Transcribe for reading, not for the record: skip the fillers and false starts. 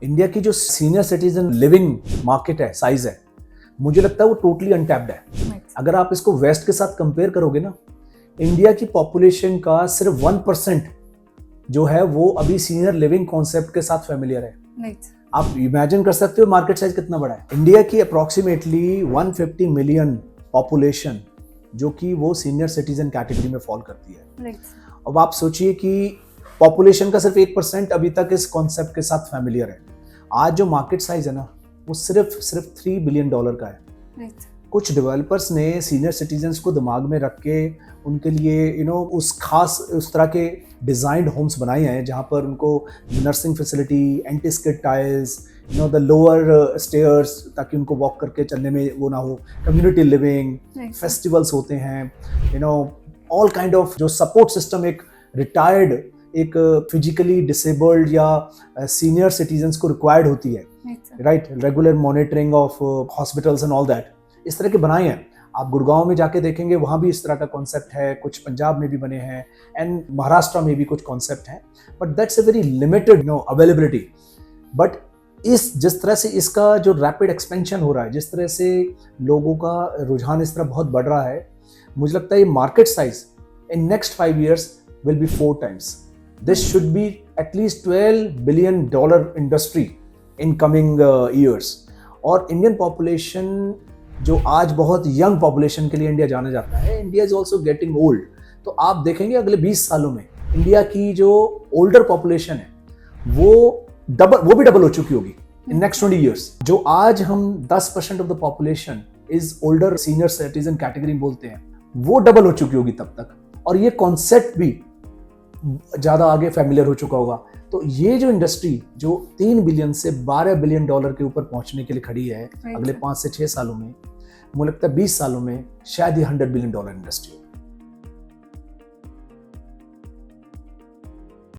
India की जो senior citizen living market है, साइज है, मुझे लगता है वो टोटली अनटैप्ड है। अगर आप इसको वेस्ट के साथ कंपेयर करोगे ना, इंडिया की पॉपुलेशन का सिर्फ 1% जो है वो अभी सीनियर लिविंग कॉन्सेप्ट के साथ फेमिलियर है। आप इमेजिन कर सकते हो मार्केट साइज कितना बड़ा है। इंडिया की अप्रोक्सीमेटली 150 मिलियन पॉपुलेशन जो कि वो सीनियर सिटीजन कैटेगरी में फॉल करती है। अब आप सोचिए कि पॉपुलेशन का सिर्फ 1% अभी तक इस कॉन्सेप्ट के साथ फेमिलियर है। आज जो मार्केट साइज है ना, वो सिर्फ $3 बिलियन का है। कुछ डेवलपर्स ने सीनियर सिटीजन्स को दिमाग में रख के उनके लिए उस तरह के डिजाइंड होम्स बनाए हैं जहां पर उनको nursing facility, anti skid tiles, the lower stairs, ताकि उनको वॉक करके चलने में वो ना हो, कम्युनिटी लिविंग, फेस्टिवल्स होते हैं, ऑल काइंड ऑफ जो सपोर्ट सिस्टम एक रिटायर्ड, एक फिजिकली डिसेबल्ड या सीनियर सिटीजन्स को रिक्वायर्ड होती है, right, regular monitoring of hospitals and all that, इस तरह के बनाए हैं। आप गुड़गांव में जाके देखेंगे, वहाँ भी इस तरह का कॉन्सेप्ट है, कुछ पंजाब में भी बने हैं एंड महाराष्ट्र में भी कुछ कॉन्सेप्ट हैं, but that's a very limited availability. But जिस तरह से इसका जो रैपिड एक्सपेंशन हो रहा है, जिस तरह से लोगों का रुझान इस तरह बहुत बढ़ रहा है, मुझे लगता है ये market size in next 5 years will be 4 times. This should be at least $12 billion industry in coming years. और इंडियन पॉपुलेशन जो आज बहुत यंग पॉपुलेशन के लिए इंडिया जाना जाता है, India is also getting old. तो आप देखेंगे अगले 20 सालों में इंडिया की जो ओल्डर पॉपुलेशन है वो भी डबल हो चुकी होगी इन नेक्स्ट 20 years। जो आज हम 10% of the population is older senior citizen category बोलते हैं, वो डबल हो चुकी होगी तब तक, और ये कॉन्सेप्ट भी ज्यादा आगे फैमिलियर हो चुका होगा। तो ये जो इंडस्ट्री जो 3 बिलियन से $12 बिलियन के ऊपर पहुंचने के लिए खड़ी है अगले 5 से 6 सालों में, मुझे लगता है 20 सालों में शायद ये $100 बिलियन इंडस्ट्री।